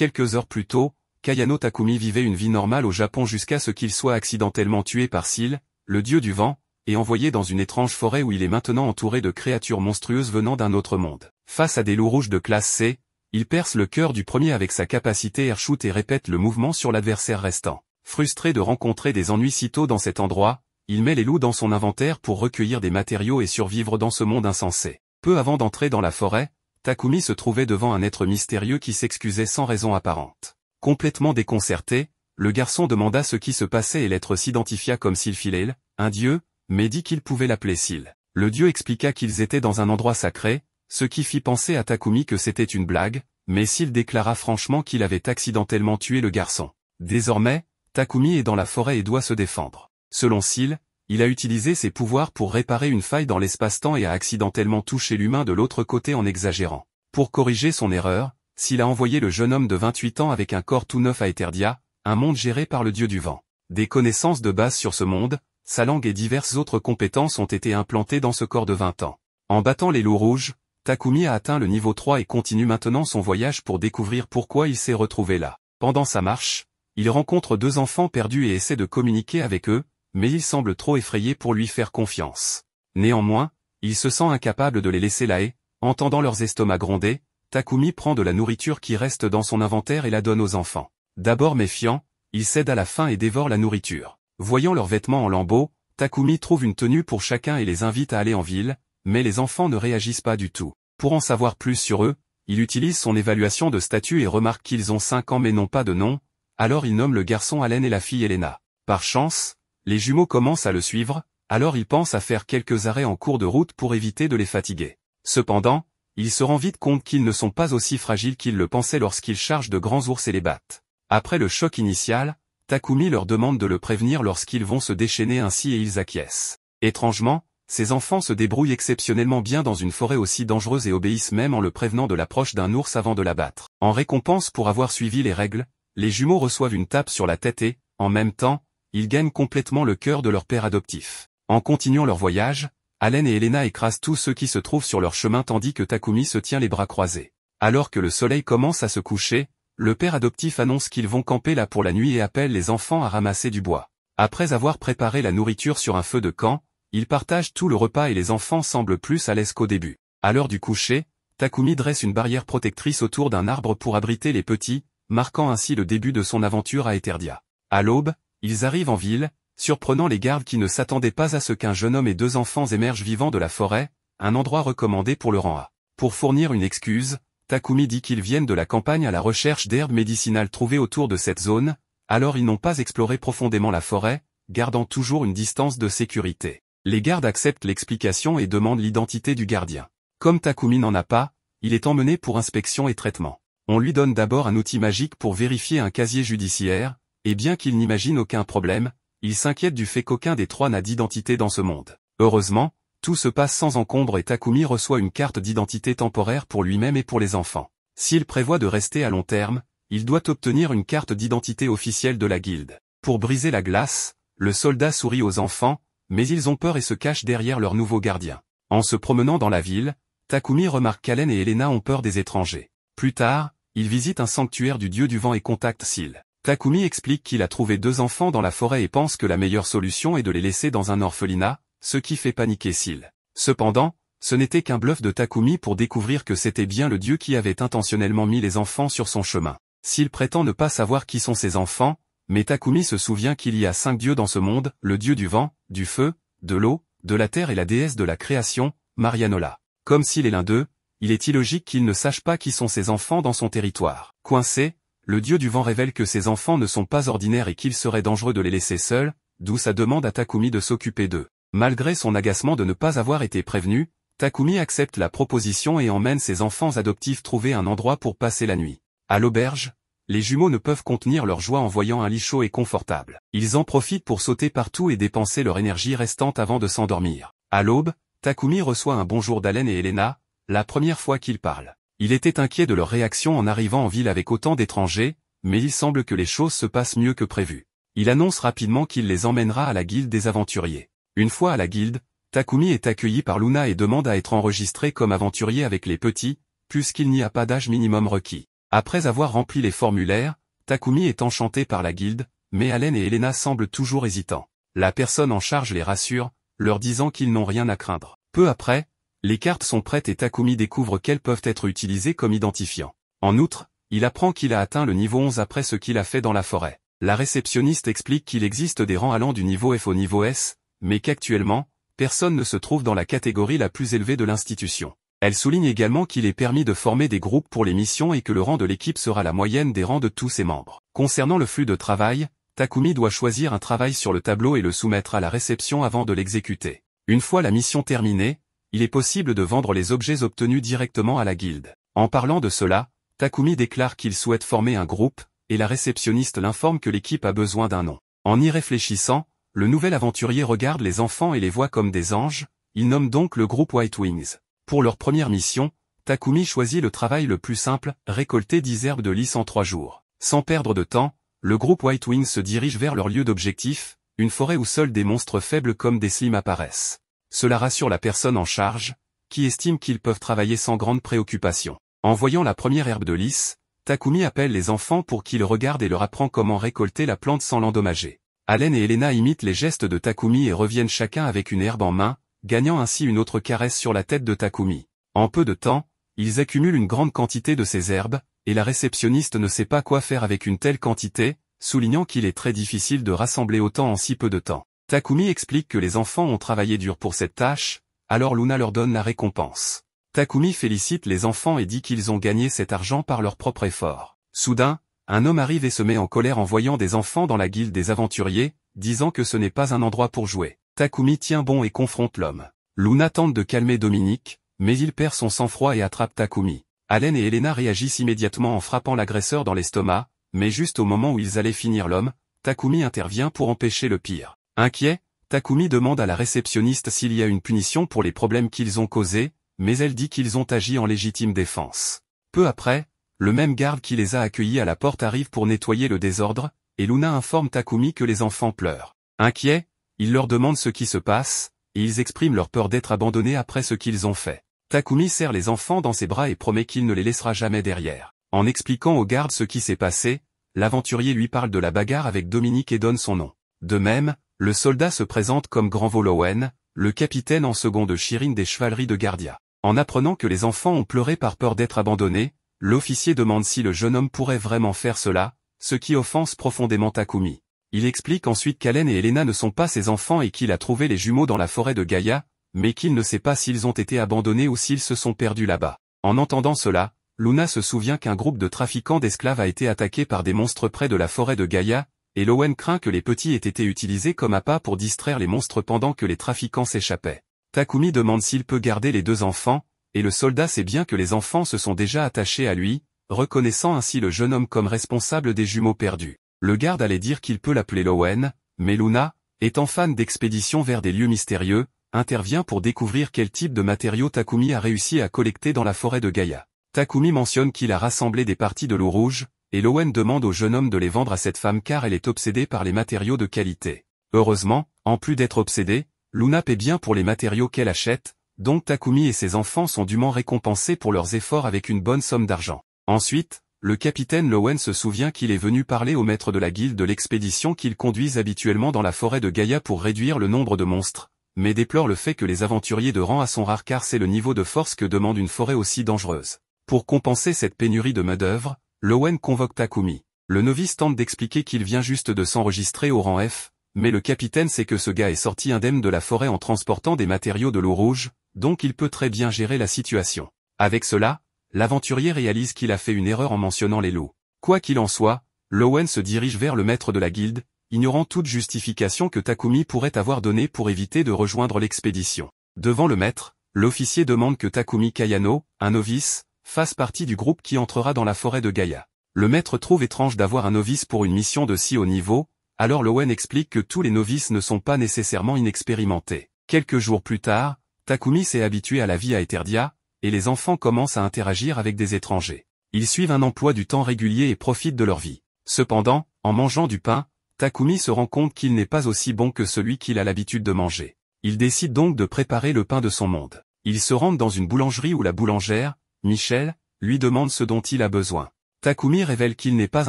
Quelques heures plus tôt, Kayano Takumi vivait une vie normale au Japon jusqu'à ce qu'il soit accidentellement tué par Seal, le dieu du vent, et envoyé dans une étrange forêt où il est maintenant entouré de créatures monstrueuses venant d'un autre monde. Face à des loups rouges de classe C, il perce le cœur du premier avec sa capacité airshoot et répète le mouvement sur l'adversaire restant. Frustré de rencontrer des ennuis si tôt dans cet endroit, il met les loups dans son inventaire pour recueillir des matériaux et survivre dans ce monde insensé. Peu avant d'entrer dans la forêt, Takumi se trouvait devant un être mystérieux qui s'excusait sans raison apparente. Complètement déconcerté, le garçon demanda ce qui se passait et l'être s'identifia comme Silphilel, un dieu, mais dit qu'il pouvait l'appeler Sil. Le dieu expliqua qu'ils étaient dans un endroit sacré, ce qui fit penser à Takumi que c'était une blague, mais Sil déclara franchement qu'il avait accidentellement tué le garçon. Désormais, Takumi est dans la forêt et doit se défendre. Selon Sil, il a utilisé ses pouvoirs pour réparer une faille dans l'espace-temps et a accidentellement touché l'humain de l'autre côté en exagérant. Pour corriger son erreur, Sil a envoyé le jeune homme de 28 ans avec un corps tout neuf à Eterdia, un monde géré par le dieu du vent. Des connaissances de base sur ce monde, sa langue et diverses autres compétences ont été implantées dans ce corps de 20 ans. En battant les loups rouges, Takumi a atteint le niveau 3 et continue maintenant son voyage pour découvrir pourquoi il s'est retrouvé là. Pendant sa marche, il rencontre 2 enfants perdus et essaie de communiquer avec eux, mais ils semblent trop effrayés pour lui faire confiance. Néanmoins, il se sent incapable de les laisser là et, entendant leurs estomacs gronder, Takumi prend de la nourriture qui reste dans son inventaire et la donne aux enfants. D'abord méfiant, il cède à la faim et dévore la nourriture. Voyant leurs vêtements en lambeaux, Takumi trouve une tenue pour chacun et les invite à aller en ville, mais les enfants ne réagissent pas du tout. Pour en savoir plus sur eux, il utilise son évaluation de statut et remarque qu'ils ont 5 ans mais n'ont pas de nom, alors il nomme le garçon Allen et la fille Elena. Par chance, les jumeaux commencent à le suivre, alors il pense à faire quelques arrêts en cours de route pour éviter de les fatiguer. Cependant, il se rend vite compte qu'ils ne sont pas aussi fragiles qu'ils le pensaient lorsqu'ils chargent de grands ours et les battent. Après le choc initial, Takumi leur demande de le prévenir lorsqu'ils vont se déchaîner ainsi et ils acquiescent. Étrangement, ces enfants se débrouillent exceptionnellement bien dans une forêt aussi dangereuse et obéissent même en le prévenant de l'approche d'un ours avant de l'abattre. En récompense pour avoir suivi les règles, les jumeaux reçoivent une tape sur la tête et, en même temps, ils gagnent complètement le cœur de leur père adoptif. En continuant leur voyage, Allen et Elena écrasent tous ceux qui se trouvent sur leur chemin tandis que Takumi se tient les bras croisés. Alors que le soleil commence à se coucher, le père adoptif annonce qu'ils vont camper là pour la nuit et appelle les enfants à ramasser du bois. Après avoir préparé la nourriture sur un feu de camp, ils partagent tout le repas et les enfants semblent plus à l'aise qu'au début. À l'heure du coucher, Takumi dresse une barrière protectrice autour d'un arbre pour abriter les petits, marquant ainsi le début de son aventure à Eterdia. À l'aube, ils arrivent en ville, surprenant les gardes qui ne s'attendaient pas à ce qu'un jeune homme et 2 enfants émergent vivants de la forêt, un endroit recommandé pour le rang A. Pour fournir une excuse, Takumi dit qu'ils viennent de la campagne à la recherche d'herbes médicinales trouvées autour de cette zone, alors ils n'ont pas exploré profondément la forêt, gardant toujours une distance de sécurité. Les gardes acceptent l'explication et demandent l'identité du gardien. Comme Takumi n'en a pas, il est emmené pour inspection et traitement. On lui donne d'abord un outil magique pour vérifier un casier judiciaire, et bien qu'il n'imagine aucun problème, il s'inquiète du fait qu'aucun des 3 n'a d'identité dans ce monde. Heureusement, tout se passe sans encombre et Takumi reçoit une carte d'identité temporaire pour lui-même et pour les enfants. S'il prévoit de rester à long terme, il doit obtenir une carte d'identité officielle de la guilde. Pour briser la glace, le soldat sourit aux enfants, mais ils ont peur et se cachent derrière leur nouveau gardien. En se promenant dans la ville, Takumi remarque qu'Allen et Elena ont peur des étrangers. Plus tard, il visite un sanctuaire du dieu du vent et contacte Sil. Takumi explique qu'il a trouvé 2 enfants dans la forêt et pense que la meilleure solution est de les laisser dans un orphelinat, ce qui fait paniquer Sil. Cependant, ce n'était qu'un bluff de Takumi pour découvrir que c'était bien le dieu qui avait intentionnellement mis les enfants sur son chemin. Sil prétend ne pas savoir qui sont ses enfants, mais Takumi se souvient qu'il y a 5 dieux dans ce monde, le dieu du vent, du feu, de l'eau, de la terre et la déesse de la création, Marianola. Comme Sil est l'un d'eux, il est illogique qu'il ne sache pas qui sont ses enfants dans son territoire. Coincé, le dieu du vent révèle que ses enfants ne sont pas ordinaires et qu'il serait dangereux de les laisser seuls, d'où sa demande à Takumi de s'occuper d'eux. Malgré son agacement de ne pas avoir été prévenu, Takumi accepte la proposition et emmène ses enfants adoptifs trouver un endroit pour passer la nuit. À l'auberge, les jumeaux ne peuvent contenir leur joie en voyant un lit chaud et confortable. Ils en profitent pour sauter partout et dépenser leur énergie restante avant de s'endormir. À l'aube, Takumi reçoit un bonjour d'Allen et Elena, la première fois qu'ils parlent. Il était inquiet de leur réaction en arrivant en ville avec autant d'étrangers, mais il semble que les choses se passent mieux que prévu. Il annonce rapidement qu'il les emmènera à la guilde des aventuriers. Une fois à la guilde, Takumi est accueilli par Luna et demande à être enregistré comme aventurier avec les petits, puisqu'il n'y a pas d'âge minimum requis. Après avoir rempli les formulaires, Takumi est enchanté par la guilde, mais Allen et Elena semblent toujours hésitants. La personne en charge les rassure, leur disant qu'ils n'ont rien à craindre. Peu après, les cartes sont prêtes et Takumi découvre qu'elles peuvent être utilisées comme identifiants. En outre, il apprend qu'il a atteint le niveau 11 après ce qu'il a fait dans la forêt. La réceptionniste explique qu'il existe des rangs allant du niveau F au niveau S, mais qu'actuellement, personne ne se trouve dans la catégorie la plus élevée de l'institution. Elle souligne également qu'il est permis de former des groupes pour les missions et que le rang de l'équipe sera la moyenne des rangs de tous ses membres. Concernant le flux de travail, Takumi doit choisir un travail sur le tableau et le soumettre à la réception avant de l'exécuter. Une fois la mission terminée, il est possible de vendre les objets obtenus directement à la guilde. En parlant de cela, Takumi déclare qu'il souhaite former un groupe, et la réceptionniste l'informe que l'équipe a besoin d'un nom. En y réfléchissant, le nouvel aventurier regarde les enfants et les voit comme des anges, il nomme donc le groupe White Wings. Pour leur première mission, Takumi choisit le travail le plus simple, récolter 10 herbes de lys en 3 jours. Sans perdre de temps, le groupe White Wings se dirige vers leur lieu d'objectif, une forêt où seuls des monstres faibles comme des slimes apparaissent. Cela rassure la personne en charge, qui estime qu'ils peuvent travailler sans grande préoccupation. En voyant la première herbe de lys, Takumi appelle les enfants pour qu'ils regardent et leur apprend comment récolter la plante sans l'endommager. Allen et Elena imitent les gestes de Takumi et reviennent chacun avec une herbe en main, gagnant ainsi une autre caresse sur la tête de Takumi. En peu de temps, ils accumulent une grande quantité de ces herbes, et la réceptionniste ne sait pas quoi faire avec une telle quantité, soulignant qu'il est très difficile de rassembler autant en si peu de temps. Takumi explique que les enfants ont travaillé dur pour cette tâche, alors Luna leur donne la récompense. Takumi félicite les enfants et dit qu'ils ont gagné cet argent par leur propre effort. Soudain, un homme arrive et se met en colère en voyant des enfants dans la guilde des aventuriers, disant que ce n'est pas un endroit pour jouer. Takumi tient bon et confronte l'homme. Luna tente de calmer Dominique, mais il perd son sang-froid et attrape Takumi. Allen et Elena réagissent immédiatement en frappant l'agresseur dans l'estomac, mais juste au moment où ils allaient finir l'homme, Takumi intervient pour empêcher le pire. Inquiet, Takumi demande à la réceptionniste s'il y a une punition pour les problèmes qu'ils ont causés, mais elle dit qu'ils ont agi en légitime défense. Peu après, le même garde qui les a accueillis à la porte arrive pour nettoyer le désordre, et Luna informe Takumi que les enfants pleurent. Inquiet, il leur demande ce qui se passe, et ils expriment leur peur d'être abandonnés après ce qu'ils ont fait. Takumi serre les enfants dans ses bras et promet qu'il ne les laissera jamais derrière. En expliquant au garde ce qui s'est passé, l'aventurier lui parle de la bagarre avec Dominique et donne son nom. De même, le soldat se présente comme Grand Volowen, le capitaine en second de Shirin des chevaleries de Gardia. En apprenant que les enfants ont pleuré par peur d'être abandonnés, l'officier demande si le jeune homme pourrait vraiment faire cela, ce qui offense profondément Takumi. Il explique ensuite qu'Allen et Elena ne sont pas ses enfants et qu'il a trouvé les jumeaux dans la forêt de Gaïa, mais qu'il ne sait pas s'ils ont été abandonnés ou s'ils se sont perdus là-bas. En entendant cela, Luna se souvient qu'un groupe de trafiquants d'esclaves a été attaqué par des monstres près de la forêt de Gaïa, et Lowen craint que les petits aient été utilisés comme appât pour distraire les monstres pendant que les trafiquants s'échappaient. Takumi demande s'il peut garder les 2 enfants, et le soldat sait bien que les enfants se sont déjà attachés à lui, reconnaissant ainsi le jeune homme comme responsable des jumeaux perdus. Le garde allait dire qu'il peut l'appeler Lowen, mais Luna, étant fan d'expéditions vers des lieux mystérieux, intervient pour découvrir quel type de matériaux Takumi a réussi à collecter dans la forêt de Gaïa. Takumi mentionne qu'il a rassemblé des parties de l'eau rouge, et Lowen demande au jeune homme de les vendre à cette femme car elle est obsédée par les matériaux de qualité. Heureusement, en plus d'être obsédée, Luna paie bien pour les matériaux qu'elle achète, donc Takumi et ses enfants sont dûment récompensés pour leurs efforts avec une bonne somme d'argent. Ensuite, le capitaine Lowen se souvient qu'il est venu parler au maître de la guilde de l'expédition qu'ils conduisent habituellement dans la forêt de Gaïa pour réduire le nombre de monstres, mais déplore le fait que les aventuriers de rang A sont rares car c'est le niveau de force que demande une forêt aussi dangereuse. Pour compenser cette pénurie de main-d'œuvre, Lowen convoque Takumi. Le novice tente d'expliquer qu'il vient juste de s'enregistrer au rang F, mais le capitaine sait que ce gars est sorti indemne de la forêt en transportant des matériaux de l'eau rouge, donc il peut très bien gérer la situation. Avec cela, l'aventurier réalise qu'il a fait une erreur en mentionnant les loups. Quoi qu'il en soit, Lowen se dirige vers le maître de la guilde, ignorant toute justification que Takumi pourrait avoir donnée pour éviter de rejoindre l'expédition. Devant le maître, l'officier demande que Takumi Kayano, un novice, fasse partie du groupe qui entrera dans la forêt de Gaïa. Le maître trouve étrange d'avoir un novice pour une mission de si haut niveau, alors Lowen explique que tous les novices ne sont pas nécessairement inexpérimentés. Quelques jours plus tard, Takumi s'est habitué à la vie à Eterdia, et les enfants commencent à interagir avec des étrangers. Ils suivent un emploi du temps régulier et profitent de leur vie. Cependant, en mangeant du pain, Takumi se rend compte qu'il n'est pas aussi bon que celui qu'il a l'habitude de manger. Il décide donc de préparer le pain de son monde. Il se rend dans une boulangerie où la boulangère, Michel, lui demande ce dont il a besoin. Takumi révèle qu'il n'est pas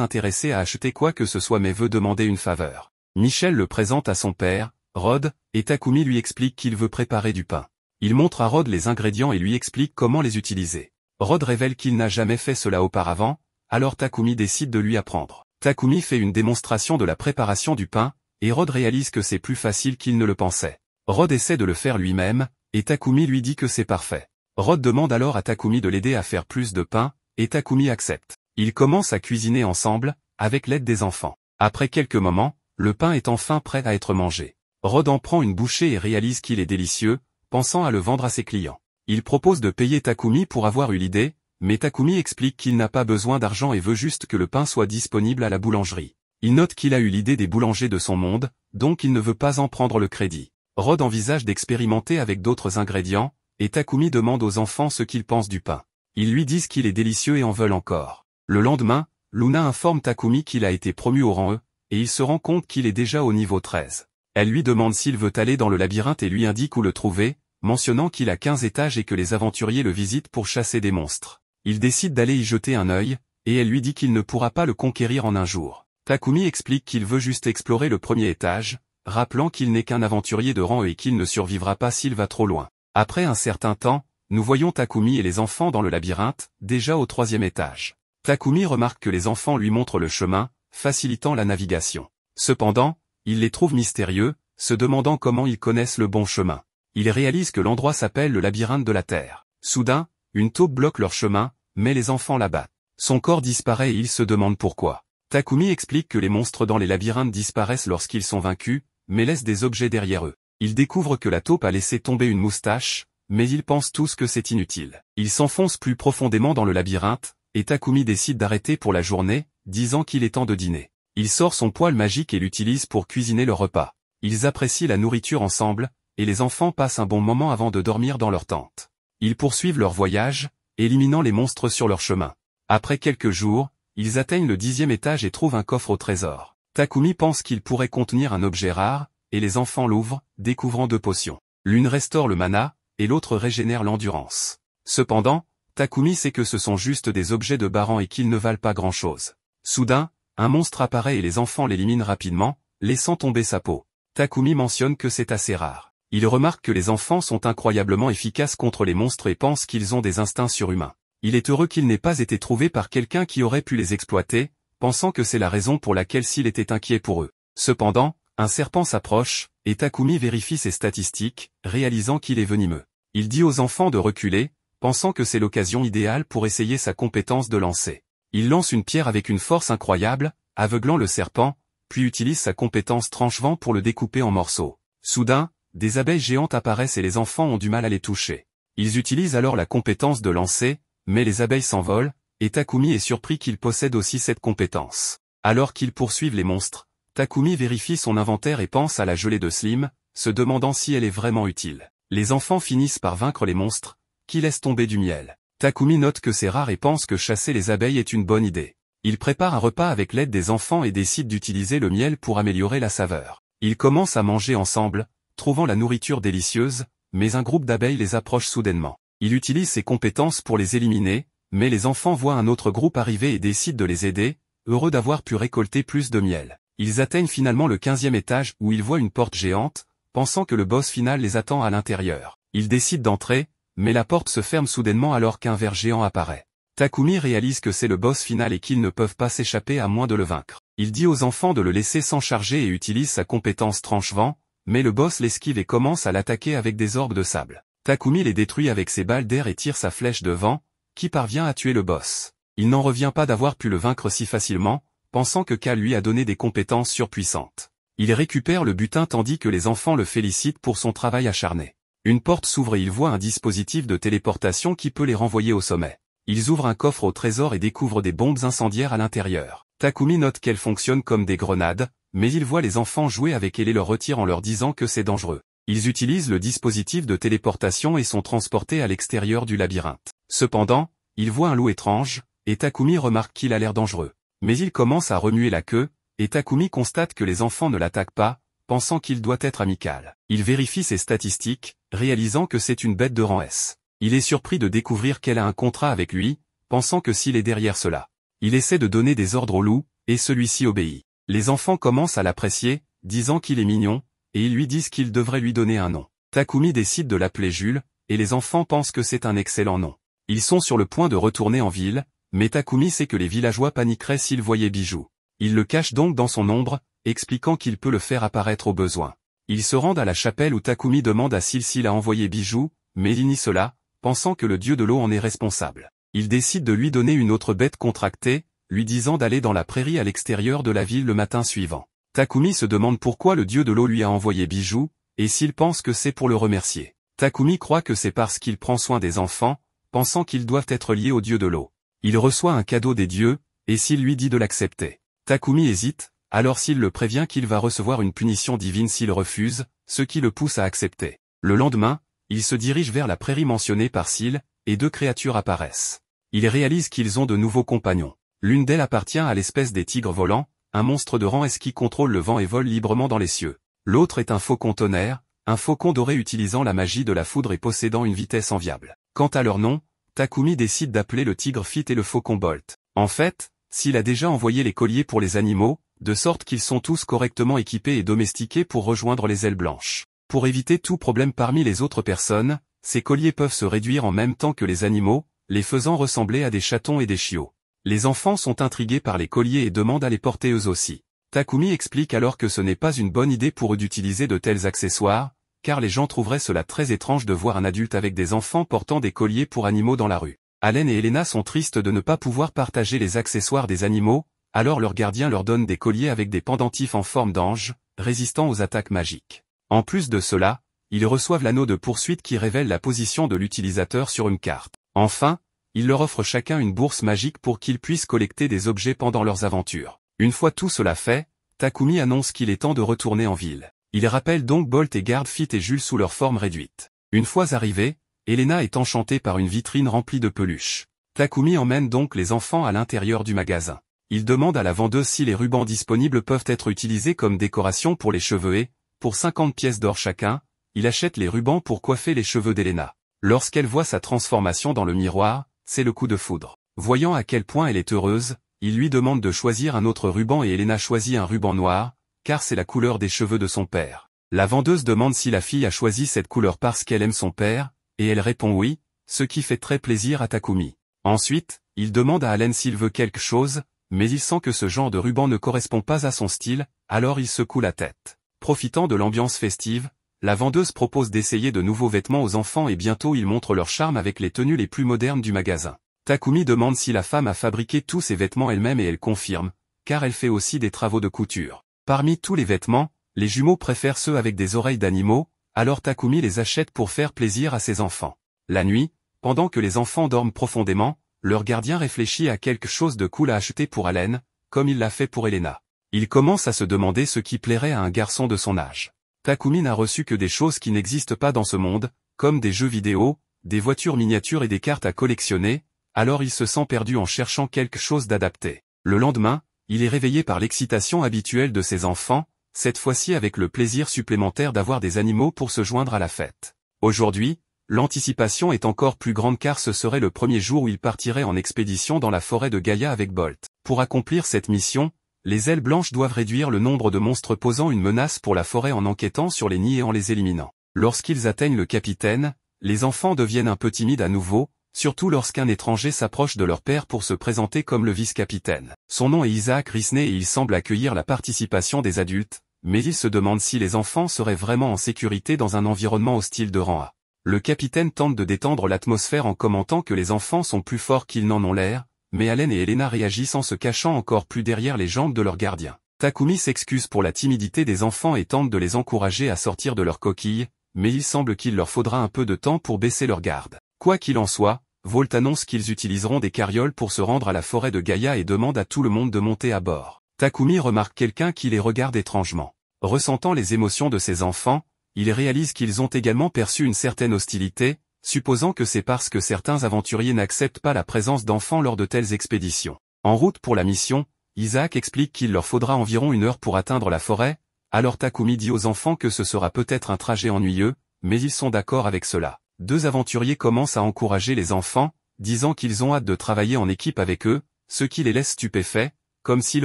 intéressé à acheter quoi que ce soit mais veut demander une faveur. Michel le présente à son père, Rod, et Takumi lui explique qu'il veut préparer du pain. Il montre à Rod les ingrédients et lui explique comment les utiliser. Rod révèle qu'il n'a jamais fait cela auparavant, alors Takumi décide de lui apprendre. Takumi fait une démonstration de la préparation du pain, et Rod réalise que c'est plus facile qu'il ne le pensait. Rod essaie de le faire lui-même, et Takumi lui dit que c'est parfait. Rod demande alors à Takumi de l'aider à faire plus de pain, et Takumi accepte. Ils commencent à cuisiner ensemble, avec l'aide des enfants. Après quelques moments, le pain est enfin prêt à être mangé. Rod en prend une bouchée et réalise qu'il est délicieux, pensant à le vendre à ses clients. Il propose de payer Takumi pour avoir eu l'idée, mais Takumi explique qu'il n'a pas besoin d'argent et veut juste que le pain soit disponible à la boulangerie. Il note qu'il a eu l'idée des boulangers de son monde, donc il ne veut pas en prendre le crédit. Rod envisage d'expérimenter avec d'autres ingrédients, et Takumi demande aux enfants ce qu'ils pensent du pain. Ils lui disent qu'il est délicieux et en veulent encore. Le lendemain, Luna informe Takumi qu'il a été promu au rang E, et il se rend compte qu'il est déjà au niveau 13. Elle lui demande s'il veut aller dans le labyrinthe et lui indique où le trouver, mentionnant qu'il a 15 étages et que les aventuriers le visitent pour chasser des monstres. Il décide d'aller y jeter un œil, et elle lui dit qu'il ne pourra pas le conquérir en un jour. Takumi explique qu'il veut juste explorer le premier étage, rappelant qu'il n'est qu'un aventurier de rang E et qu'il ne survivra pas s'il va trop loin. Après un certain temps, nous voyons Takumi et les enfants dans le labyrinthe, déjà au 3e étage. Takumi remarque que les enfants lui montrent le chemin, facilitant la navigation. Cependant, il les trouve mystérieux, se demandant comment ils connaissent le bon chemin. Il réalise que l'endroit s'appelle le labyrinthe de la Terre. Soudain, une taupe bloque leur chemin, mais les enfants la battent. Son corps disparaît et il se demande pourquoi. Takumi explique que les monstres dans les labyrinthes disparaissent lorsqu'ils sont vaincus, mais laissent des objets derrière eux. Il découvre que la taupe a laissé tomber une moustache, mais ils pensent tous que c'est inutile. Ils s'enfoncent plus profondément dans le labyrinthe, et Takumi décide d'arrêter pour la journée, disant qu'il est temps de dîner. Il sort son poêle magique et l'utilise pour cuisiner leur repas. Ils apprécient la nourriture ensemble, et les enfants passent un bon moment avant de dormir dans leur tente. Ils poursuivent leur voyage, éliminant les monstres sur leur chemin. Après quelques jours, ils atteignent le 10e étage et trouvent un coffre au trésor. Takumi pense qu'il pourrait contenir un objet rare, et les enfants l'ouvrent, découvrant 2 potions. L'une restaure le mana, et l'autre régénère l'endurance. Cependant, Takumi sait que ce sont juste des objets de Baran et qu'ils ne valent pas grand-chose. Soudain, un monstre apparaît et les enfants l'éliminent rapidement, laissant tomber sa peau. Takumi mentionne que c'est assez rare. Il remarque que les enfants sont incroyablement efficaces contre les monstres et pense qu'ils ont des instincts surhumains. Il est heureux qu'il n'ait pas été trouvé par quelqu'un qui aurait pu les exploiter, pensant que c'est la raison pour laquelle Seal était inquiet pour eux. Cependant, un serpent s'approche, et Takumi vérifie ses statistiques, réalisant qu'il est venimeux. Il dit aux enfants de reculer, pensant que c'est l'occasion idéale pour essayer sa compétence de lancer. Il lance une pierre avec une force incroyable, aveuglant le serpent, puis utilise sa compétence tranche-vent pour le découper en morceaux. Soudain, des abeilles géantes apparaissent et les enfants ont du mal à les toucher. Ils utilisent alors la compétence de lancer, mais les abeilles s'envolent, et Takumi est surpris qu'il possède aussi cette compétence. Alors qu'ils poursuivent les monstres, Takumi vérifie son inventaire et pense à la gelée de Slim, se demandant si elle est vraiment utile. Les enfants finissent par vaincre les monstres, qui laissent tomber du miel. Takumi note que c'est rare et pense que chasser les abeilles est une bonne idée. Il prépare un repas avec l'aide des enfants et décide d'utiliser le miel pour améliorer la saveur. Ils commencent à manger ensemble, trouvant la nourriture délicieuse, mais un groupe d'abeilles les approche soudainement. Il utilise ses compétences pour les éliminer, mais les enfants voient un autre groupe arriver et décident de les aider, heureux d'avoir pu récolter plus de miel. Ils atteignent finalement le 15e étage où ils voient une porte géante, pensant que le boss final les attend à l'intérieur. Ils décident d'entrer, mais la porte se ferme soudainement alors qu'un ver géant apparaît. Takumi réalise que c'est le boss final et qu'ils ne peuvent pas s'échapper à moins de le vaincre. Il dit aux enfants de le laisser s'en charger et utilise sa compétence tranche-vent, mais le boss l'esquive et commence à l'attaquer avec des orbes de sable. Takumi les détruit avec ses balles d'air et tire sa flèche de vent, qui parvient à tuer le boss. Il n'en revient pas d'avoir pu le vaincre si facilement, pensant que K lui a donné des compétences surpuissantes. Il récupère le butin tandis que les enfants le félicitent pour son travail acharné. Une porte s'ouvre et il voit un dispositif de téléportation qui peut les renvoyer au sommet. Ils ouvrent un coffre au trésor et découvrent des bombes incendiaires à l'intérieur. Takumi note qu'elles fonctionnent comme des grenades, mais il voit les enfants jouer avec elle et leur retire en leur disant que c'est dangereux. Ils utilisent le dispositif de téléportation et sont transportés à l'extérieur du labyrinthe. Cependant, il voit un loup étrange, et Takumi remarque qu'il a l'air dangereux. Mais il commence à remuer la queue, et Takumi constate que les enfants ne l'attaquent pas, pensant qu'il doit être amical. Il vérifie ses statistiques, réalisant que c'est une bête de rang S. Il est surpris de découvrir qu'elle a un contrat avec lui, pensant que s'il est derrière cela. Il essaie de donner des ordres au loup, et celui-ci obéit. Les enfants commencent à l'apprécier, disant qu'il est mignon, et ils lui disent qu'ils devraient lui donner un nom. Takumi décide de l'appeler Jules, et les enfants pensent que c'est un excellent nom. Ils sont sur le point de retourner en ville, mais Takumi sait que les villageois paniqueraient s'ils voyaient Bijou. Il le cache donc dans son ombre, expliquant qu'il peut le faire apparaître au besoin. Ils se rendent à la chapelle où Takumi demande à Sil s'il a envoyé Bijou, mais il nie cela, pensant que le dieu de l'eau en est responsable. Il décide de lui donner une autre bête contractée, lui disant d'aller dans la prairie à l'extérieur de la ville le matin suivant. Takumi se demande pourquoi le dieu de l'eau lui a envoyé Bijou, et s'il pense que c'est pour le remercier. Takumi croit que c'est parce qu'il prend soin des enfants, pensant qu'ils doivent être liés au dieu de l'eau. Il reçoit un cadeau des dieux, et Sil lui dit de l'accepter. Takumi hésite, alors Sil le prévient qu'il va recevoir une punition divine s'il refuse, ce qui le pousse à accepter. Le lendemain, il se dirige vers la prairie mentionnée par Sil, et deux créatures apparaissent. Il réalise qu'ils ont de nouveaux compagnons. L'une d'elles appartient à l'espèce des tigres volants, un monstre de rang S qui contrôle le vent et vole librement dans les cieux. L'autre est un faucon tonnerre, un faucon doré utilisant la magie de la foudre et possédant une vitesse enviable. Quant à leur nom, Takumi décide d'appeler le tigre Fit et le faucon Bolt. En fait, Sil a déjà envoyé les colliers pour les animaux, de sorte qu'ils sont tous correctement équipés et domestiqués pour rejoindre les ailes blanches. Pour éviter tout problème parmi les autres personnes, ces colliers peuvent se réduire en même temps que les animaux, les faisant ressembler à des chatons et des chiots. Les enfants sont intrigués par les colliers et demandent à les porter eux aussi. Takumi explique alors que ce n'est pas une bonne idée pour eux d'utiliser de tels accessoires, car les gens trouveraient cela très étrange de voir un adulte avec des enfants portant des colliers pour animaux dans la rue. Allen et Elena sont tristes de ne pas pouvoir partager les accessoires des animaux, alors leur gardien leur donne des colliers avec des pendentifs en forme d'ange, résistant aux attaques magiques. En plus de cela, ils reçoivent l'anneau de poursuite qui révèle la position de l'utilisateur sur une carte. Enfin, ils leur offrent chacun une bourse magique pour qu'ils puissent collecter des objets pendant leurs aventures. Une fois tout cela fait, Takumi annonce qu'il est temps de retourner en ville. Il rappelle donc Bolt et garde Fit et Jules sous leur forme réduite. Une fois arrivés, Elena est enchantée par une vitrine remplie de peluches. Takumi emmène donc les enfants à l'intérieur du magasin. Il demande à la vendeuse si les rubans disponibles peuvent être utilisés comme décoration pour les cheveux et, pour 50 pièces d'or chacun, il achète les rubans pour coiffer les cheveux d'Elena. Lorsqu'elle voit sa transformation dans le miroir, c'est le coup de foudre. Voyant à quel point elle est heureuse, il lui demande de choisir un autre ruban et Elena choisit un ruban noir, car c'est la couleur des cheveux de son père. La vendeuse demande si la fille a choisi cette couleur parce qu'elle aime son père, et elle répond oui, ce qui fait très plaisir à Takumi. Ensuite, il demande à Allen s'il veut quelque chose, mais il sent que ce genre de ruban ne correspond pas à son style, alors il secoue la tête. Profitant de l'ambiance festive, la vendeuse propose d'essayer de nouveaux vêtements aux enfants et bientôt ils montrent leur charme avec les tenues les plus modernes du magasin. Takumi demande si la femme a fabriqué tous ses vêtements elle-même et elle confirme, car elle fait aussi des travaux de couture. Parmi tous les vêtements, les jumeaux préfèrent ceux avec des oreilles d'animaux, alors Takumi les achète pour faire plaisir à ses enfants. La nuit, pendant que les enfants dorment profondément, leur gardien réfléchit à quelque chose de cool à acheter pour Allen, comme il l'a fait pour Elena. Il commence à se demander ce qui plairait à un garçon de son âge. Takumi n'a reçu que des choses qui n'existent pas dans ce monde, comme des jeux vidéo, des voitures miniatures et des cartes à collectionner, alors il se sent perdu en cherchant quelque chose d'adapté. Le lendemain, il est réveillé par l'excitation habituelle de ses enfants, cette fois-ci avec le plaisir supplémentaire d'avoir des animaux pour se joindre à la fête. Aujourd'hui, l'anticipation est encore plus grande car ce serait le premier jour où il partirait en expédition dans la forêt de Gaïa avec Bolt. Pour accomplir cette mission, les ailes blanches doivent réduire le nombre de monstres posant une menace pour la forêt en enquêtant sur les nids et en les éliminant. Lorsqu'ils atteignent le capitaine, les enfants deviennent un peu timides à nouveau, surtout lorsqu'un étranger s'approche de leur père pour se présenter comme le vice-capitaine. Son nom est Isaac Risney et il semble accueillir la participation des adultes, mais il se demande si les enfants seraient vraiment en sécurité dans un environnement hostile de rang A. Le capitaine tente de détendre l'atmosphère en commentant que les enfants sont plus forts qu'ils n'en ont l'air, mais Allen et Elena réagissent en se cachant encore plus derrière les jambes de leur gardien. Takumi s'excuse pour la timidité des enfants et tente de les encourager à sortir de leur coquille, mais il semble qu'il leur faudra un peu de temps pour baisser leur garde. Quoi qu'il en soit, Volt annonce qu'ils utiliseront des carrioles pour se rendre à la forêt de Gaïa et demande à tout le monde de monter à bord. Takumi remarque quelqu'un qui les regarde étrangement. Ressentant les émotions de ses enfants, il réalise qu'ils ont également perçu une certaine hostilité, supposant que c'est parce que certains aventuriers n'acceptent pas la présence d'enfants lors de telles expéditions. En route pour la mission, Isaac explique qu'il leur faudra environ 1 heure pour atteindre la forêt, alors Takumi dit aux enfants que ce sera peut-être un trajet ennuyeux, mais ils sont d'accord avec cela. Deux aventuriers commencent à encourager les enfants, disant qu'ils ont hâte de travailler en équipe avec eux, ce qui les laisse stupéfaits, comme s'ils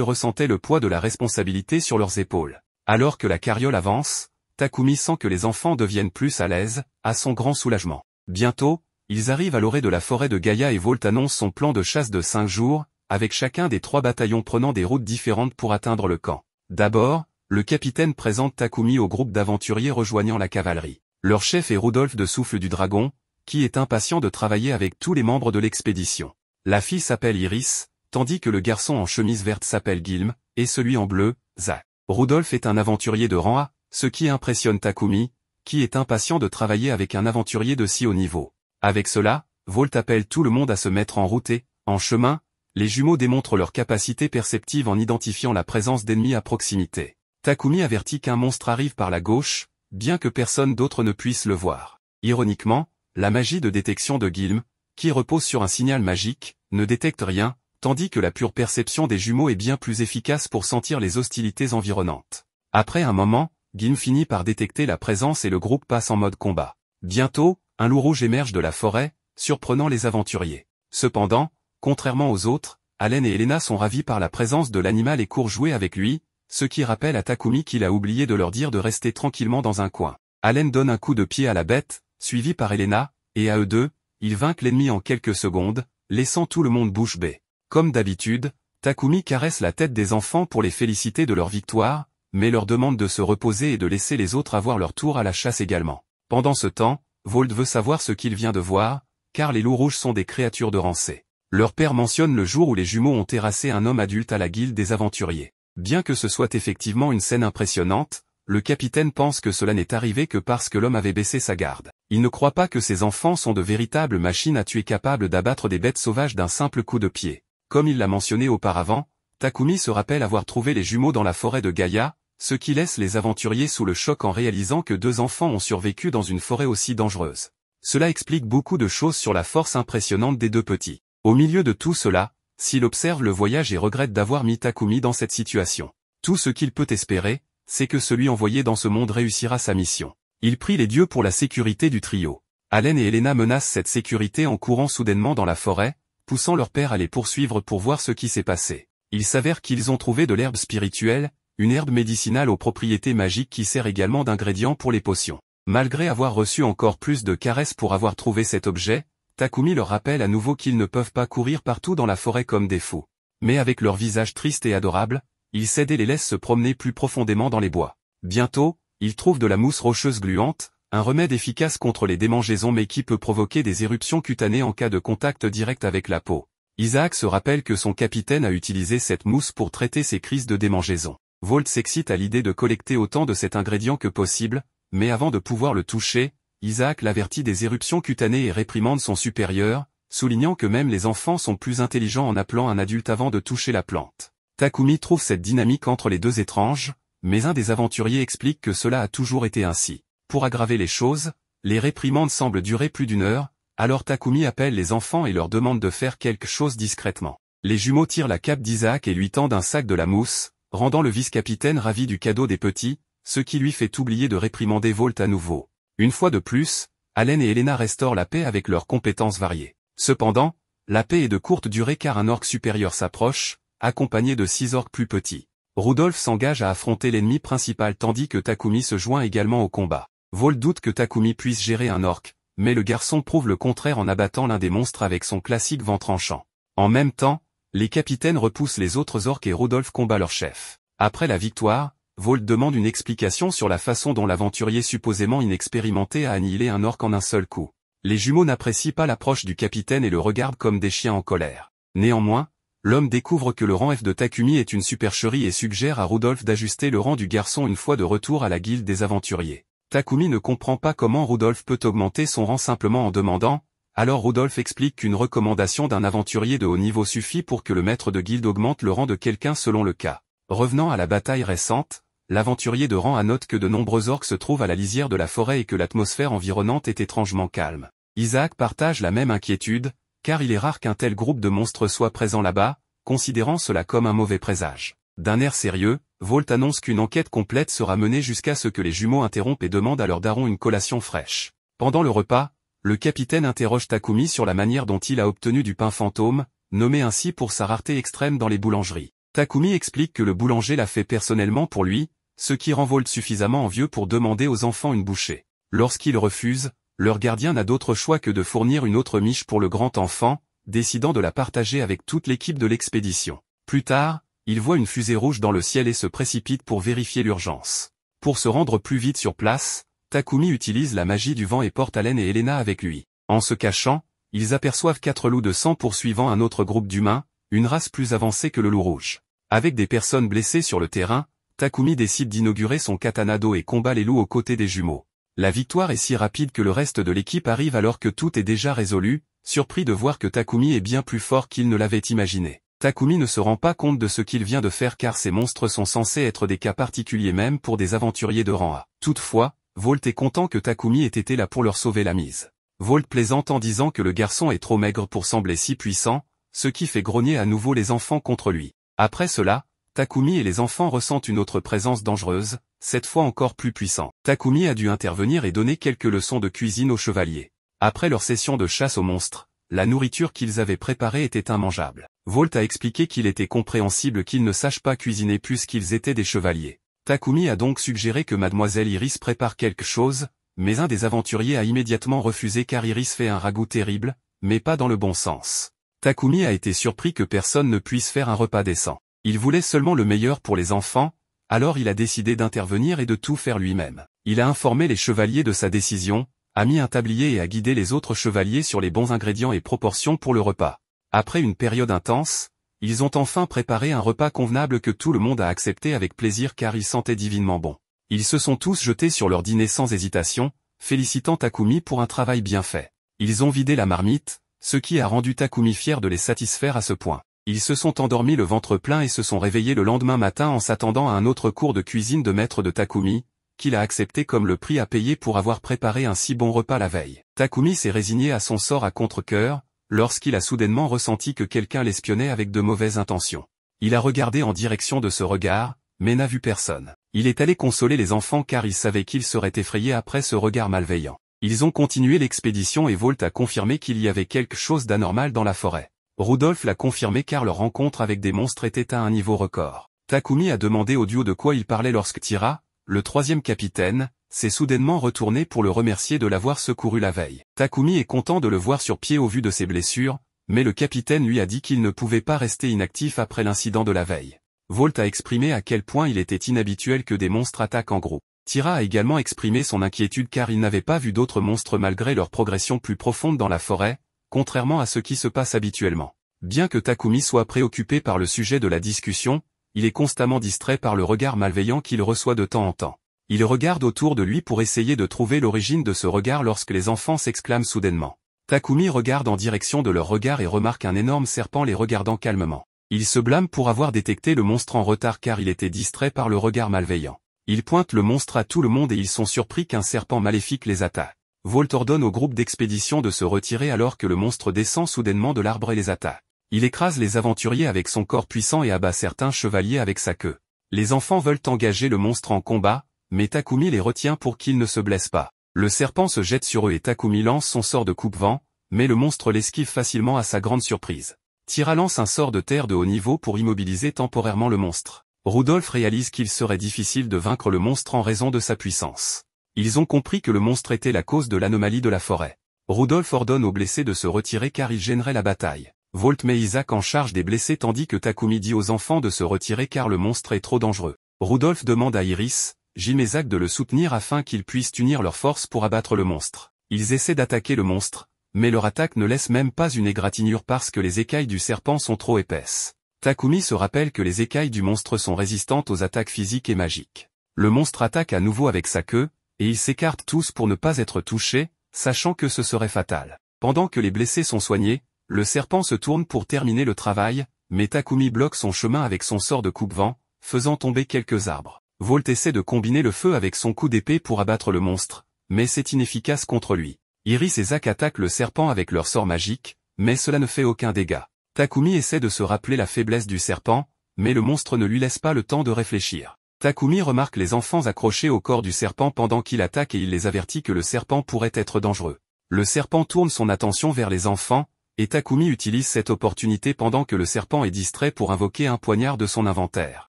ressentaient le poids de la responsabilité sur leurs épaules. Alors que la carriole avance, Takumi sent que les enfants deviennent plus à l'aise, à son grand soulagement. Bientôt, ils arrivent à l'orée de la forêt de Gaïa et Volt annonce son plan de chasse de 5 jours, avec chacun des 3 bataillons prenant des routes différentes pour atteindre le camp. D'abord, le capitaine présente Takumi au groupe d'aventuriers rejoignant la cavalerie. Leur chef est Rudolf de Souffle du Dragon, qui est impatient de travailler avec tous les membres de l'expédition. La fille s'appelle Iris, tandis que le garçon en chemise verte s'appelle Gilm, et celui en bleu, Zack. Rudolf est un aventurier de rang A, ce qui impressionne Takumi, qui est impatient de travailler avec un aventurier de si haut niveau. Avec cela, Volt appelle tout le monde à se mettre en route et, en chemin, les jumeaux démontrent leur capacité perceptive en identifiant la présence d'ennemis à proximité. Takumi avertit qu'un monstre arrive par la gauche, bien que personne d'autre ne puisse le voir. Ironiquement, la magie de détection de Gilm, qui repose sur un signal magique, ne détecte rien, tandis que la pure perception des jumeaux est bien plus efficace pour sentir les hostilités environnantes. Après un moment, Gilm finit par détecter la présence et le groupe passe en mode combat. Bientôt, un loup rouge émerge de la forêt, surprenant les aventuriers. Cependant, contrairement aux autres, Allen et Elena sont ravis par la présence de l'animal et courent jouer avec lui, ce qui rappelle à Takumi qu'il a oublié de leur dire de rester tranquillement dans un coin. Allen donne un coup de pied à la bête, suivi par Elena, et à eux deux, ils vainquent l'ennemi en quelques secondes, laissant tout le monde bouche bée. Comme d'habitude, Takumi caresse la tête des enfants pour les féliciter de leur victoire, mais leur demande de se reposer et de laisser les autres avoir leur tour à la chasse également. Pendant ce temps, Volt veut savoir ce qu'il vient de voir, car les loups rouges sont des créatures de rancée. Leur père mentionne le jour où les jumeaux ont terrassé un homme adulte à la guilde des aventuriers. Bien que ce soit effectivement une scène impressionnante, le capitaine pense que cela n'est arrivé que parce que l'homme avait baissé sa garde. Il ne croit pas que ces enfants sont de véritables machines à tuer capables d'abattre des bêtes sauvages d'un simple coup de pied. Comme il l'a mentionné auparavant, Takumi se rappelle avoir trouvé les jumeaux dans la forêt de Gaïa, ce qui laisse les aventuriers sous le choc en réalisant que 2 enfants ont survécu dans une forêt aussi dangereuse. Cela explique beaucoup de choses sur la force impressionnante des 2 petits. Au milieu de tout cela, s'il observe le voyage et regrette d'avoir mis Takumi dans cette situation. Tout ce qu'il peut espérer, c'est que celui envoyé dans ce monde réussira sa mission. Il prie les dieux pour la sécurité du trio. Allen et Elena menacent cette sécurité en courant soudainement dans la forêt, poussant leur père à les poursuivre pour voir ce qui s'est passé. Il s'avère qu'ils ont trouvé de l'herbe spirituelle, une herbe médicinale aux propriétés magiques qui sert également d'ingrédient pour les potions. Malgré avoir reçu encore plus de caresses pour avoir trouvé cet objet, Takumi leur rappelle à nouveau qu'ils ne peuvent pas courir partout dans la forêt comme des fous. Mais avec leur visage triste et adorable, ils cèdent et les laissent se promener plus profondément dans les bois. Bientôt, ils trouvent de la mousse rocheuse gluante, un remède efficace contre les démangeaisons mais qui peut provoquer des éruptions cutanées en cas de contact direct avec la peau. Isaac se rappelle que son capitaine a utilisé cette mousse pour traiter ses crises de démangeaison. Volt s'excite à l'idée de collecter autant de cet ingrédient que possible, mais avant de pouvoir le toucher, Isaac l'avertit des éruptions cutanées et réprimande son supérieur, soulignant que même les enfants sont plus intelligents en appelant un adulte avant de toucher la plante. Takumi trouve cette dynamique entre les 2 étrange, mais un des aventuriers explique que cela a toujours été ainsi. Pour aggraver les choses, les réprimandes semblent durer plus d'1 heure, alors Takumi appelle les enfants et leur demande de faire quelque chose discrètement. Les jumeaux tirent la cape d'Isaac et lui tendent un sac de la mousse, rendant le vice-capitaine ravi du cadeau des petits, ce qui lui fait oublier de réprimander Volt à nouveau. Une fois de plus, Allen et Elena restaurent la paix avec leurs compétences variées. Cependant, la paix est de courte durée car un orc supérieur s'approche, accompagné de 6 orques plus petits. Rudolf s'engage à affronter l'ennemi principal tandis que Takumi se joint également au combat. Volt doute que Takumi puisse gérer un orc, mais le garçon prouve le contraire en abattant l'un des monstres avec son classique vent tranchant. En même temps, les capitaines repoussent les autres orques et Rudolf combat leur chef. Après la victoire, Volt demande une explication sur la façon dont l'aventurier supposément inexpérimenté a annihilé un orc en un seul coup. Les jumeaux n'apprécient pas l'approche du capitaine et le regardent comme des chiens en colère. Néanmoins, l'homme découvre que le rang F de Takumi est une supercherie et suggère à Rudolf d'ajuster le rang du garçon une fois de retour à la guilde des aventuriers. Takumi ne comprend pas comment Rudolf peut augmenter son rang simplement en demandant, alors Rudolf explique qu'une recommandation d'un aventurier de haut niveau suffit pour que le maître de guilde augmente le rang de quelqu'un selon le cas. Revenant à la bataille récente, l'aventurier de rang A note que de nombreux orques se trouvent à la lisière de la forêt et que l'atmosphère environnante est étrangement calme. Isaac partage la même inquiétude, car il est rare qu'un tel groupe de monstres soit présent là-bas, considérant cela comme un mauvais présage. D'un air sérieux, Volt annonce qu'une enquête complète sera menée jusqu'à ce que les jumeaux interrompent et demandent à leur daron une collation fraîche. Pendant le repas, le capitaine interroge Takumi sur la manière dont il a obtenu du pain fantôme, nommé ainsi pour sa rareté extrême dans les boulangeries. Takumi explique que le boulanger l'a fait personnellement pour lui, ce qui rend Volt suffisamment envieux pour demander aux enfants une bouchée. Lorsqu'ils refusent, leur gardien n'a d'autre choix que de fournir une autre miche pour le grand enfant, décidant de la partager avec toute l'équipe de l'expédition. Plus tard, il voit une fusée rouge dans le ciel et se précipite pour vérifier l'urgence. Pour se rendre plus vite sur place, Takumi utilise la magie du vent et porte Allen et Elena avec lui. En se cachant, ils aperçoivent 4 loups de sang poursuivant un autre groupe d'humains, une race plus avancée que le loup rouge. Avec des personnes blessées sur le terrain, Takumi décide d'inaugurer son katanado et combat les loups aux côtés des jumeaux. La victoire est si rapide que le reste de l'équipe arrive alors que tout est déjà résolu, surpris de voir que Takumi est bien plus fort qu'il ne l'avait imaginé. Takumi ne se rend pas compte de ce qu'il vient de faire car ces monstres sont censés être des cas particuliers même pour des aventuriers de rang A. Toutefois, Volt est content que Takumi ait été là pour leur sauver la mise. Volt plaisante en disant que le garçon est trop maigre pour sembler si puissant, ce qui fait grogner à nouveau les enfants contre lui. Après cela, Takumi et les enfants ressentent une autre présence dangereuse, cette fois encore plus puissante. Takumi a dû intervenir et donner quelques leçons de cuisine aux chevaliers. Après leur session de chasse aux monstres, la nourriture qu'ils avaient préparée était immangeable. Volt a expliqué qu'il était compréhensible qu'ils ne sachent pas cuisiner puisqu'ils étaient des chevaliers. Takumi a donc suggéré que Mademoiselle Iris prépare quelque chose, mais un des aventuriers a immédiatement refusé car Iris fait un ragoût terrible, mais pas dans le bon sens. Takumi a été surpris que personne ne puisse faire un repas décent. Il voulait seulement le meilleur pour les enfants, alors il a décidé d'intervenir et de tout faire lui-même. Il a informé les chevaliers de sa décision, a mis un tablier et a guidé les autres chevaliers sur les bons ingrédients et proportions pour le repas. Après une période intense, ils ont enfin préparé un repas convenable que tout le monde a accepté avec plaisir car il sentait divinement bon. Ils se sont tous jetés sur leur dîner sans hésitation, félicitant Takumi pour un travail bien fait. Ils ont vidé la marmite, ce qui a rendu Takumi fier de les satisfaire à ce point. Ils se sont endormis le ventre plein et se sont réveillés le lendemain matin en s'attendant à un autre cours de cuisine de maître de Takumi, qu'il a accepté comme le prix à payer pour avoir préparé un si bon repas la veille. Takumi s'est résigné à son sort à contre-cœur, lorsqu'il a soudainement ressenti que quelqu'un l'espionnait avec de mauvaises intentions. Il a regardé en direction de ce regard, mais n'a vu personne. Il est allé consoler les enfants car il savait qu'ils seraient effrayés après ce regard malveillant. Ils ont continué l'expédition et Volt a confirmé qu'il y avait quelque chose d'anormal dans la forêt. Rudolf l'a confirmé car leur rencontre avec des monstres était à un niveau record. Takumi a demandé au duo de quoi il parlait lorsque Tira, le troisième capitaine, s'est soudainement retourné pour le remercier de l'avoir secouru la veille. Takumi est content de le voir sur pied au vu de ses blessures, mais le capitaine lui a dit qu'il ne pouvait pas rester inactif après l'incident de la veille. Volt a exprimé à quel point il était inhabituel que des monstres attaquent en groupe. Tira a également exprimé son inquiétude car il n'avait pas vu d'autres monstres malgré leur progression plus profonde dans la forêt, contrairement à ce qui se passe habituellement. Bien que Takumi soit préoccupé par le sujet de la discussion, il est constamment distrait par le regard malveillant qu'il reçoit de temps en temps. Il regarde autour de lui pour essayer de trouver l'origine de ce regard lorsque les enfants s'exclament soudainement. Takumi regarde en direction de leur regard et remarque un énorme serpent les regardant calmement. Il se blâme pour avoir détecté le monstre en retard car il était distrait par le regard malveillant. Il pointe le monstre à tout le monde et ils sont surpris qu'un serpent maléfique les attaque. Volt ordonne au groupe d'expédition de se retirer alors que le monstre descend soudainement de l'arbre et les attaque. Il écrase les aventuriers avec son corps puissant et abat certains chevaliers avec sa queue. Les enfants veulent engager le monstre en combat, mais Takumi les retient pour qu'ils ne se blessent pas. Le serpent se jette sur eux et Takumi lance son sort de coupe-vent, mais le monstre l'esquive facilement à sa grande surprise. Tira lance un sort de terre de haut niveau pour immobiliser temporairement le monstre. Rudolf réalise qu'il serait difficile de vaincre le monstre en raison de sa puissance. Ils ont compris que le monstre était la cause de l'anomalie de la forêt. Rudolf ordonne aux blessés de se retirer car il gênerait la bataille. Volt met Isaac en charge des blessés tandis que Takumi dit aux enfants de se retirer car le monstre est trop dangereux. Rudolf demande à Iris, Jim et Zach de le soutenir afin qu'ils puissent unir leurs forces pour abattre le monstre. Ils essaient d'attaquer le monstre, mais leur attaque ne laisse même pas une égratignure parce que les écailles du serpent sont trop épaisses. Takumi se rappelle que les écailles du monstre sont résistantes aux attaques physiques et magiques. Le monstre attaque à nouveau avec sa queue, et ils s'écartent tous pour ne pas être touchés, sachant que ce serait fatal. Pendant que les blessés sont soignés, le serpent se tourne pour terminer le travail, mais Takumi bloque son chemin avec son sort de coupe-vent, faisant tomber quelques arbres. Volt essaie de combiner le feu avec son coup d'épée pour abattre le monstre, mais c'est inefficace contre lui. Iris et Zach attaquent le serpent avec leur sort magique, mais cela ne fait aucun dégât. Takumi essaie de se rappeler la faiblesse du serpent, mais le monstre ne lui laisse pas le temps de réfléchir. Takumi remarque les enfants accrochés au corps du serpent pendant qu'il attaque et il les avertit que le serpent pourrait être dangereux. Le serpent tourne son attention vers les enfants, et Takumi utilise cette opportunité pendant que le serpent est distrait pour invoquer un poignard de son inventaire.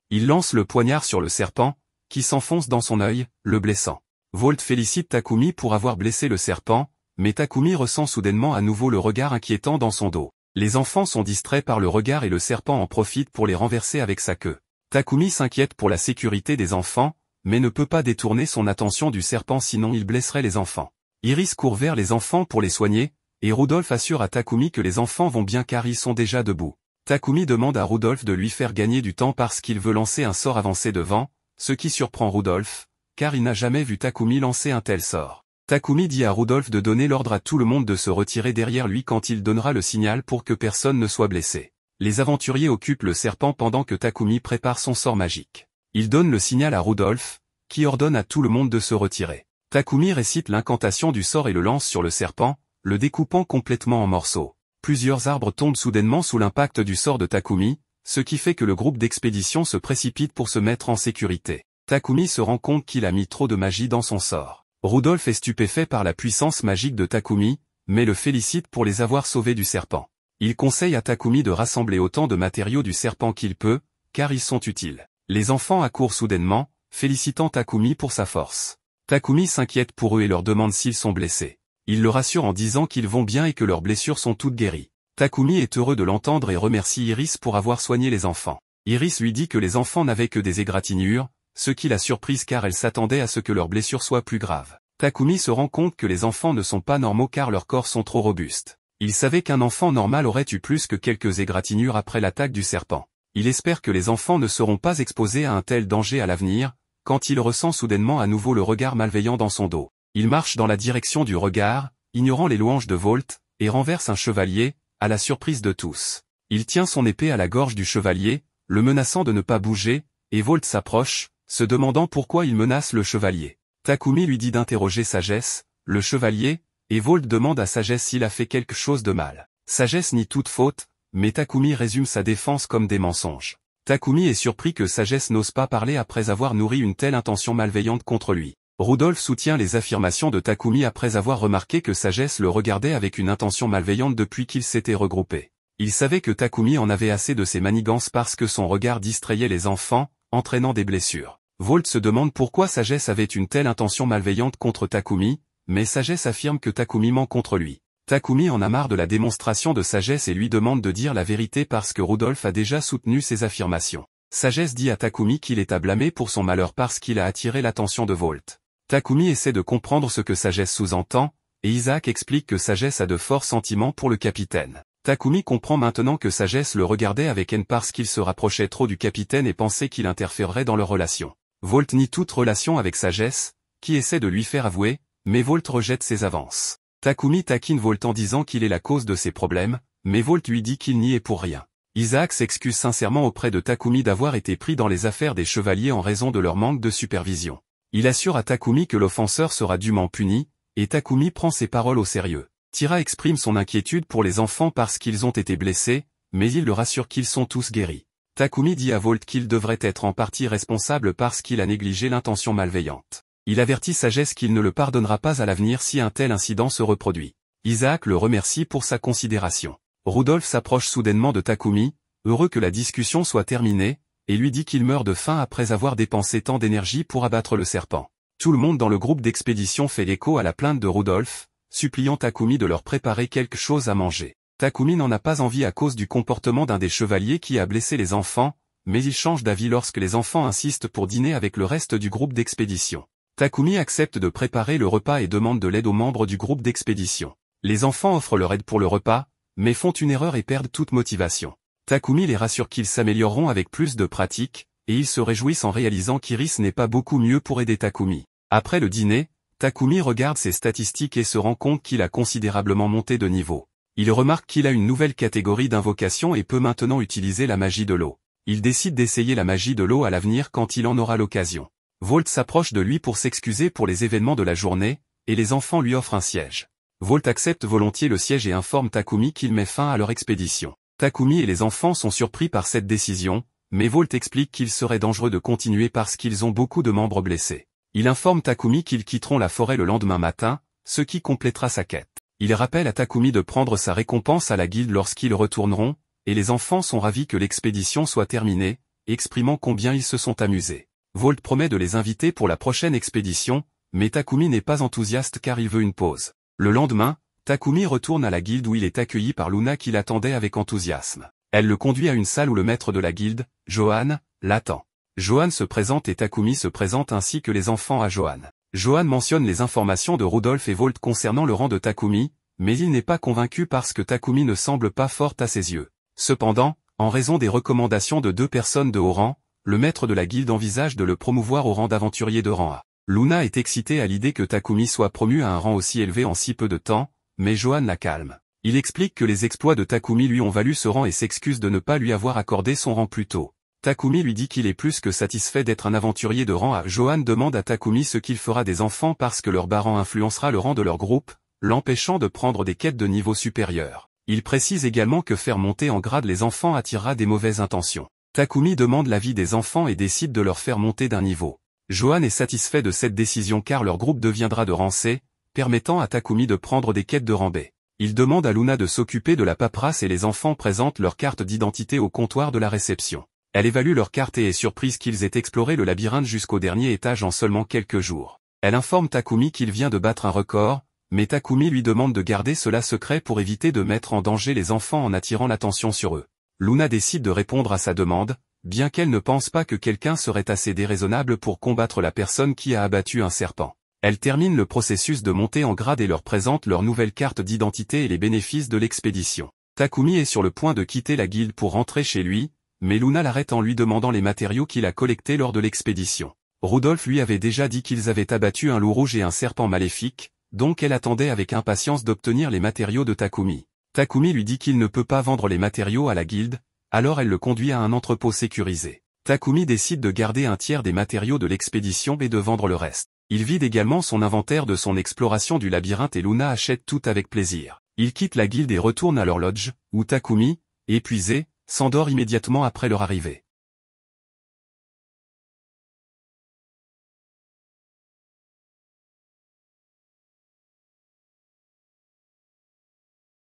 Il lance le poignard sur le serpent, qui s'enfonce dans son œil, le blessant. Volt félicite Takumi pour avoir blessé le serpent, mais Takumi ressent soudainement à nouveau le regard inquiétant dans son dos. Les enfants sont distraits par le regard et le serpent en profite pour les renverser avec sa queue. Takumi s'inquiète pour la sécurité des enfants, mais ne peut pas détourner son attention du serpent sinon il blesserait les enfants. Iris court vers les enfants pour les soigner, et Rudolph assure à Takumi que les enfants vont bien car ils sont déjà debout. Takumi demande à Rudolph de lui faire gagner du temps parce qu'il veut lancer un sort avancé devant, ce qui surprend Rudolph, car il n'a jamais vu Takumi lancer un tel sort. Takumi dit à Rudolph de donner l'ordre à tout le monde de se retirer derrière lui quand il donnera le signal pour que personne ne soit blessé. Les aventuriers occupent le serpent pendant que Takumi prépare son sort magique. Il donne le signal à Rudolph, qui ordonne à tout le monde de se retirer. Takumi récite l'incantation du sort et le lance sur le serpent, le découpant complètement en morceaux. Plusieurs arbres tombent soudainement sous l'impact du sort de Takumi, ce qui fait que le groupe d'expédition se précipite pour se mettre en sécurité. Takumi se rend compte qu'il a mis trop de magie dans son sort. Rudolph est stupéfait par la puissance magique de Takumi, mais le félicite pour les avoir sauvés du serpent. Il conseille à Takumi de rassembler autant de matériaux du serpent qu'il peut, car ils sont utiles. Les enfants accourent soudainement, félicitant Takumi pour sa force. Takumi s'inquiète pour eux et leur demande s'ils sont blessés. Il le rassure en disant qu'ils vont bien et que leurs blessures sont toutes guéries. Takumi est heureux de l'entendre et remercie Iris pour avoir soigné les enfants. Iris lui dit que les enfants n'avaient que des égratignures, ce qui l'a surprise car elle s'attendait à ce que leurs blessures soient plus graves. Takumi se rend compte que les enfants ne sont pas normaux car leurs corps sont trop robustes. Il savait qu'un enfant normal aurait eu plus que quelques égratignures après l'attaque du serpent. Il espère que les enfants ne seront pas exposés à un tel danger à l'avenir, quand il ressent soudainement à nouveau le regard malveillant dans son dos. Il marche dans la direction du regard, ignorant les louanges de Volt, et renverse un chevalier, à la surprise de tous. Il tient son épée à la gorge du chevalier, le menaçant de ne pas bouger, et Volt s'approche, se demandant pourquoi il menace le chevalier. Takumi lui dit d'interroger Sagesse, le chevalier, et Volt demande à Sagesse s'il a fait quelque chose de mal. Sagesse nie toute faute, mais Takumi résume sa défense comme des mensonges. Takumi est surpris que Sagesse n'ose pas parler après avoir nourri une telle intention malveillante contre lui. Rudolph soutient les affirmations de Takumi après avoir remarqué que Sagesse le regardait avec une intention malveillante depuis qu'ils s'étaient regroupés. Il savait que Takumi en avait assez de ses manigances parce que son regard distrayait les enfants, entraînant des blessures. Volt se demande pourquoi Sagesse avait une telle intention malveillante contre Takumi, mais Sagesse affirme que Takumi ment contre lui. Takumi en a marre de la démonstration de Sagesse et lui demande de dire la vérité parce que Rudolph a déjà soutenu ses affirmations. Sagesse dit à Takumi qu'il est à blâmer pour son malheur parce qu'il a attiré l'attention de Volt. Takumi essaie de comprendre ce que Sagesse sous-entend, et Isaac explique que Sagesse a de forts sentiments pour le capitaine. Takumi comprend maintenant que Sagesse le regardait avec haine parce qu'il se rapprochait trop du capitaine et pensait qu'il interférerait dans leur relation. Volt nie toute relation avec Sagesse, qui essaie de lui faire avouer, mais Volt rejette ses avances. Takumi taquine Volt en disant qu'il est la cause de ses problèmes, mais Volt lui dit qu'il n'y est pour rien. Isaac s'excuse sincèrement auprès de Takumi d'avoir été pris dans les affaires des chevaliers en raison de leur manque de supervision. Il assure à Takumi que l'offenseur sera dûment puni, et Takumi prend ses paroles au sérieux. Tira exprime son inquiétude pour les enfants parce qu'ils ont été blessés, mais il le rassure qu'ils sont tous guéris. Takumi dit à Volt qu'il devrait être en partie responsable parce qu'il a négligé l'intention malveillante. Il avertit Sagesse qu'il ne le pardonnera pas à l'avenir si un tel incident se reproduit. Isaac le remercie pour sa considération. Rudolph s'approche soudainement de Takumi, heureux que la discussion soit terminée, et lui dit qu'il meurt de faim après avoir dépensé tant d'énergie pour abattre le serpent. Tout le monde dans le groupe d'expédition fait l'écho à la plainte de Rudolph, suppliant Takumi de leur préparer quelque chose à manger. Takumi n'en a pas envie à cause du comportement d'un des chevaliers qui a blessé les enfants, mais il change d'avis lorsque les enfants insistent pour dîner avec le reste du groupe d'expédition. Takumi accepte de préparer le repas et demande de l'aide aux membres du groupe d'expédition. Les enfants offrent leur aide pour le repas, mais font une erreur et perdent toute motivation. Takumi les rassure qu'ils s'amélioreront avec plus de pratique, et ils se réjouissent en réalisant qu'Iris n'est pas beaucoup mieux pour aider Takumi. Après le dîner, Takumi regarde ses statistiques et se rend compte qu'il a considérablement monté de niveau. Il remarque qu'il a une nouvelle catégorie d'invocation et peut maintenant utiliser la magie de l'eau. Il décide d'essayer la magie de l'eau à l'avenir quand il en aura l'occasion. Volt s'approche de lui pour s'excuser pour les événements de la journée, et les enfants lui offrent un siège. Volt accepte volontiers le siège et informe Takumi qu'il met fin à leur expédition. Takumi et les enfants sont surpris par cette décision, mais Volt explique qu'il serait dangereux de continuer parce qu'ils ont beaucoup de membres blessés. Il informe Takumi qu'ils quitteront la forêt le lendemain matin, ce qui complétera sa quête. Il rappelle à Takumi de prendre sa récompense à la guilde lorsqu'ils retourneront, et les enfants sont ravis que l'expédition soit terminée, exprimant combien ils se sont amusés. Volt promet de les inviter pour la prochaine expédition, mais Takumi n'est pas enthousiaste car il veut une pause. Le lendemain, Takumi retourne à la guilde où il est accueilli par Luna qui l'attendait avec enthousiasme. Elle le conduit à une salle où le maître de la guilde, Johan, l'attend. Johan se présente et Takumi se présente ainsi que les enfants à Johan. Johan mentionne les informations de Rudolf et Volt concernant le rang de Takumi, mais il n'est pas convaincu parce que Takumi ne semble pas forte à ses yeux. Cependant, en raison des recommandations de 2 personnes de haut rang, le maître de la guilde envisage de le promouvoir au rang d'aventurier de rang A. Luna est excitée à l'idée que Takumi soit promu à un rang aussi élevé en si peu de temps, mais Johan la calme. Il explique que les exploits de Takumi lui ont valu ce rang et s'excuse de ne pas lui avoir accordé son rang plus tôt. Takumi lui dit qu'il est plus que satisfait d'être un aventurier de rang A. Johan demande à Takumi ce qu'il fera des enfants parce que leur bas rang influencera le rang de leur groupe, l'empêchant de prendre des quêtes de niveau supérieur. Il précise également que faire monter en grade les enfants attirera des mauvaises intentions. Takumi demande l'avis des enfants et décide de leur faire monter d'un niveau. Johan est satisfait de cette décision car leur groupe deviendra de rang C, permettant à Takumi de prendre des quêtes de rang B. Il demande à Luna de s'occuper de la paperasse et les enfants présentent leur carte d'identité au comptoir de la réception. Elle évalue leur carte et est surprise qu'ils aient exploré le labyrinthe jusqu'au dernier étage en seulement quelques jours. Elle informe Takumi qu'il vient de battre un record, mais Takumi lui demande de garder cela secret pour éviter de mettre en danger les enfants en attirant l'attention sur eux. Luna décide de répondre à sa demande, bien qu'elle ne pense pas que quelqu'un serait assez déraisonnable pour combattre la personne qui a abattu un serpent. Elle termine le processus de montée en grade et leur présente leur nouvelle carte d'identité et les bénéfices de l'expédition. Takumi est sur le point de quitter la guilde pour rentrer chez lui, mais Luna l'arrête en lui demandant les matériaux qu'il a collectés lors de l'expédition. Rudolf lui avait déjà dit qu'ils avaient abattu un loup rouge et un serpent maléfique, donc elle attendait avec impatience d'obtenir les matériaux de Takumi. Takumi lui dit qu'il ne peut pas vendre les matériaux à la guilde, alors elle le conduit à un entrepôt sécurisé. Takumi décide de garder un tiers des matériaux de l'expédition et de vendre le reste. Il vide également son inventaire de son exploration du labyrinthe et Luna achète tout avec plaisir. Ils quittent la guilde et retournent à leur lodge, où Takumi, épuisé, s'endort immédiatement après leur arrivée.